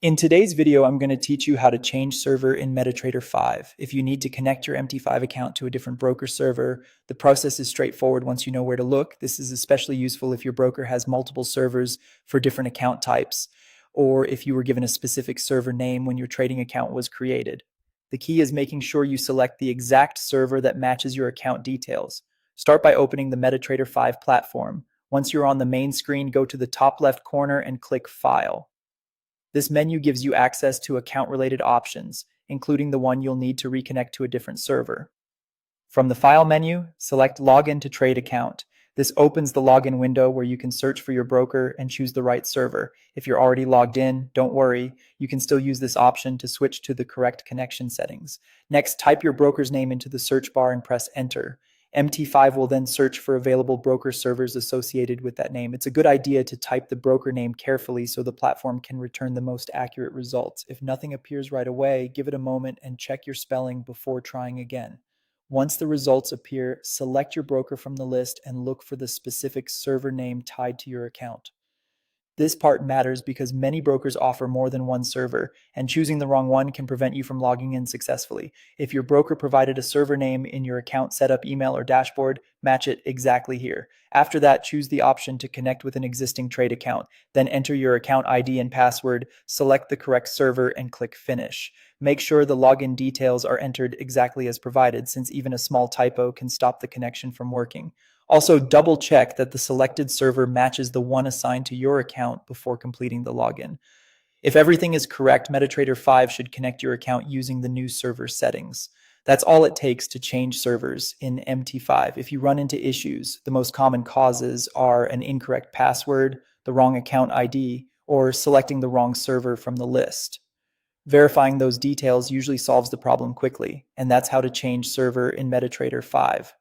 In today's video, I'm going to teach you how to change server in MetaTrader 5. If you need to connect your MT5 account to a different broker server, the process is straightforward once you know where to look. This is especially useful if your broker has multiple servers for different account types, or if you were given a specific server name when your trading account was created. The key is making sure you select the exact server that matches your account details. Start by opening the MetaTrader 5 platform. Once you're on the main screen, go to the top left corner and click File. This menu gives you access to account-related options, including the one you'll need to reconnect to a different server. From the File menu, select Login to Trade Account. This opens the login window where you can search for your broker and choose the right server. If you're already logged in, don't worry, you can still use this option to switch to the correct connection settings. Next, type your broker's name into the search bar and press Enter. MT5 will then search for available broker servers associated with that name. It's a good idea to type the broker name carefully so the platform can return the most accurate results. If nothing appears right away, give it a moment and check your spelling before trying again. Once the results appear, select your broker from the list and look for the specific server name tied to your account. This part matters because many brokers offer more than one server, and choosing the wrong one can prevent you from logging in successfully. If your broker provided a server name in your account setup email or dashboard, match it exactly here. After that, choose the option to connect with an existing trade account. Then enter your account ID and password, select the correct server, and click Finish. Make sure the login details are entered exactly as provided, since even a small typo can stop the connection from working. Also, double check that the selected server matches the one assigned to your account before completing the login. If everything is correct, MetaTrader 5 should connect your account using the new server settings. That's all it takes to change servers in MT5. If you run into issues, the most common causes are an incorrect password, the wrong account ID, or selecting the wrong server from the list. Verifying those details usually solves the problem quickly, and that's how to change server in MetaTrader 5.